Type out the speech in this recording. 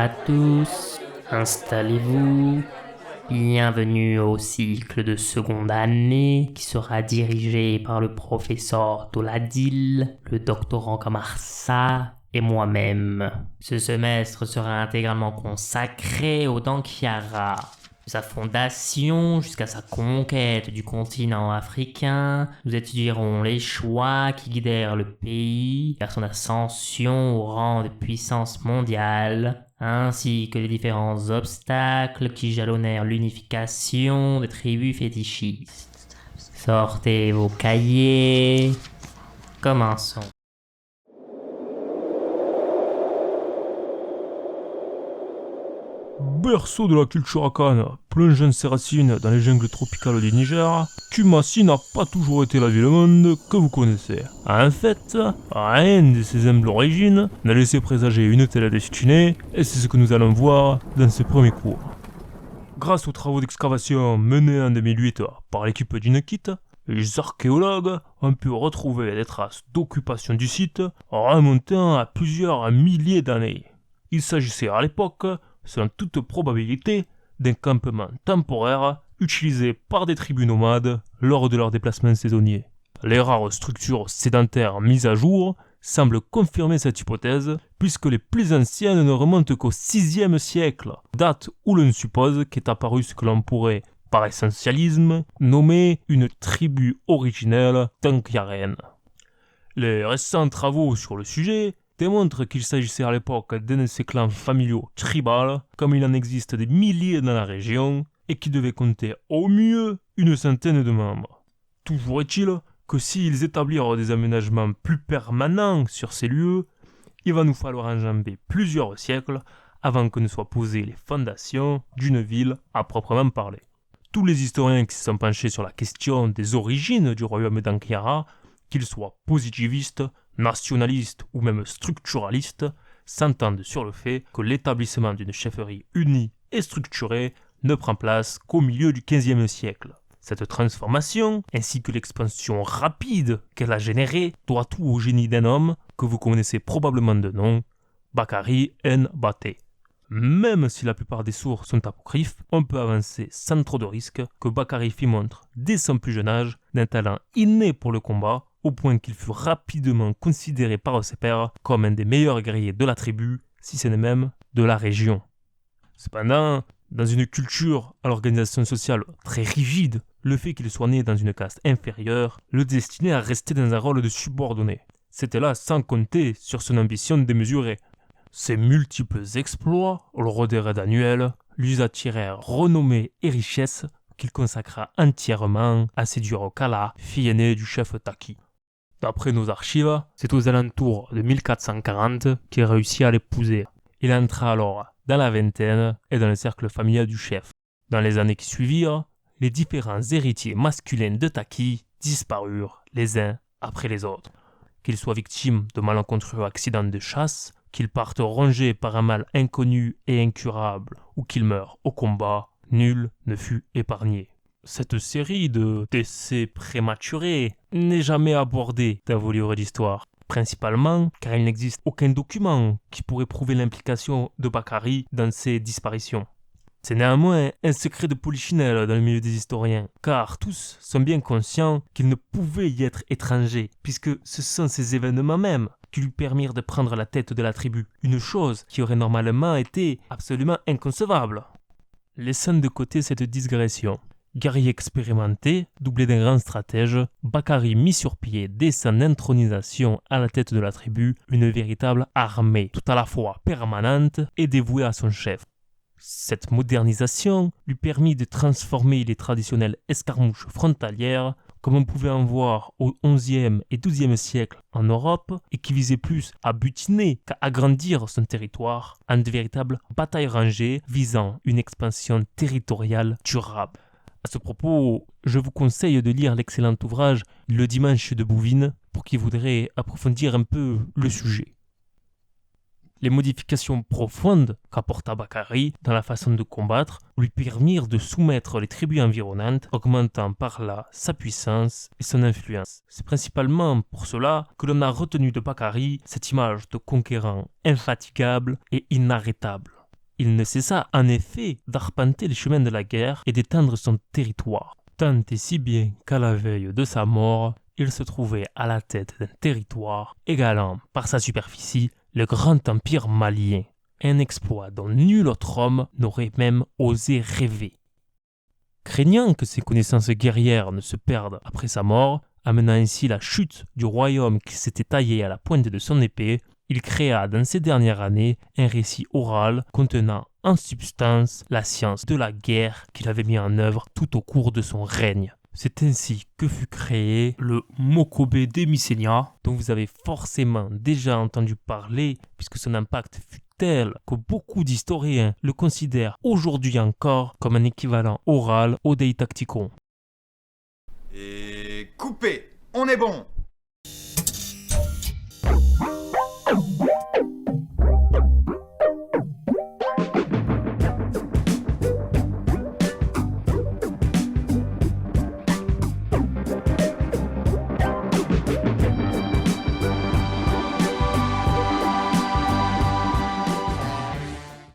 à tous, installez-vous. Bienvenue au cycle de seconde année qui sera dirigé par le professeur Toladil, le doctorant Kamarsa et moi-même. Ce semestre sera intégralement consacré au Dankhiara, de sa fondation jusqu'à sa conquête du continent africain. Nous étudierons les choix qui guidèrent le pays vers son ascension au rang de puissance mondiale, ainsi que les différents obstacles qui jalonnèrent l'unification des tribus fétichistes. Sortez vos cahiers. Commençons. Berceau de la culture akane, plongeant ses racines dans les jungles tropicales du Niger, Kumasi n'a pas toujours été la ville-monde que vous connaissez. En fait, rien de ses humbles origines n'a laissé présager une telle destinée, et c'est ce que nous allons voir dans ce premier cours. Grâce aux travaux d'excavation menés en 2008 par l'équipe d'Inekit, les archéologues ont pu retrouver des traces d'occupation du site remontant à plusieurs milliers d'années. Il s'agissait à l'époque, selon toute probabilité, d'un campement temporaire utilisé par des tribus nomades lors de leurs déplacements saisonniers. Les rares structures sédentaires mises à jour semblent confirmer cette hypothèse, puisque les plus anciennes ne remontent qu'au 6e siècle, date où l'on suppose qu'est apparu ce que l'on pourrait, par essentialisme, nommer une tribu originelle dankhiarienne. Les récents travaux sur le sujet démontre qu'il s'agissait à l'époque d'un de ces clans familiaux tribales, comme il en existe des milliers dans la région, et qui devait compter au mieux une centaine de membres. Toujours est-il que s'ils établirent des aménagements plus permanents sur ces lieux, il va nous falloir enjamber plusieurs siècles avant que ne soient posées les fondations d'une ville à proprement parler. Tous les historiens qui se sont penchés sur la question des origines du royaume d'Ankhiara, qu'ils soient positivistes, nationalistes ou même structuralistes, s'entendent sur le fait que l'établissement d'une chefferie unie et structurée ne prend place qu'au milieu du XVe siècle. Cette transformation, ainsi que l'expansion rapide qu'elle a générée, doit tout au génie d'un homme que vous connaissez probablement de nom, Bakari N'Baté. Même si la plupart des sources sont apocryphes, on peut avancer sans trop de risques que Bakari fit montre, dès son plus jeune âge, d'un talent inné pour le combat, au point qu'il fut rapidement considéré par ses pairs comme un des meilleurs guerriers de la tribu, si ce n'est même de la région. Cependant, dans une culture à l'organisation sociale très rigide, le fait qu'il soit né dans une caste inférieure le destinait à rester dans un rôle de subordonné. C'était là sans compter sur son ambition démesurée. Ses multiples exploits, lors des raids annuels, lui attirèrent renommée et richesse qu'il consacra entièrement à séduire Okala, fille aînée du chef Taki. D'après nos archives, c'est aux alentours de 1440 qu'il réussit à l'épouser. Il entra alors dans la vingtaine et dans le cercle familial du chef. Dans les années qui suivirent, les différents héritiers masculins de Taki disparurent les uns après les autres. Qu'ils soient victimes de malencontreux accidents de chasse, qu'ils partent rongés par un mal inconnu et incurable, ou qu'ils meurent au combat, nul ne fut épargné. Cette série de décès prématurés n'est jamais abordée dans vos livres d'histoire, principalement car il n'existe aucun document qui pourrait prouver l'implication de Bakari dans ces disparitions. C'est néanmoins un secret de polichinelle dans le milieu des historiens, car tous sont bien conscients qu'il ne pouvait y être étranger, puisque ce sont ces événements mêmes qui lui permirent de prendre la tête de la tribu, une chose qui aurait normalement été absolument inconcevable. Laissant de côté cette digression, guerrier expérimenté, doublé d'un grand stratège, Bakari mit sur pied dès son intronisation à la tête de la tribu une véritable armée, tout à la fois permanente et dévouée à son chef. Cette modernisation lui permit de transformer les traditionnelles escarmouches frontalières, comme on pouvait en voir au XIe et XIIe siècle en Europe, et qui visaient plus à butiner qu'à agrandir son territoire, en de véritables batailles rangées visant une expansion territoriale durable. À ce propos, je vous conseille de lire l'excellent ouvrage Le Dimanche de Bouvines pour qui voudrait approfondir un peu le sujet. Les modifications profondes qu'apporta Bakari dans la façon de combattre lui permirent de soumettre les tribus environnantes, augmentant par là sa puissance et son influence. C'est principalement pour cela que l'on a retenu de Bakari cette image de conquérant infatigable et inarrêtable. Il ne cessa en effet d'arpenter les chemins de la guerre et d'étendre son territoire. Tant et si bien qu'à la veille de sa mort, il se trouvait à la tête d'un territoire égalant par sa superficie le grand empire malien. Un exploit dont nul autre homme n'aurait même osé rêver. Craignant que ses connaissances guerrières ne se perdent après sa mort, amenant ainsi la chute du royaume qu'il s'était taillé à la pointe de son épée, il créa dans ces dernières années un récit oral contenant en substance la science de la guerre qu'il avait mis en œuvre tout au cours de son règne. C'est ainsi que fut créé le Mokobe de Mycénia, dont vous avez forcément déjà entendu parler, puisque son impact fut tel que beaucoup d'historiens le considèrent aujourd'hui encore comme un équivalent oral au Dei Tacticum. Et coupé, on est bon!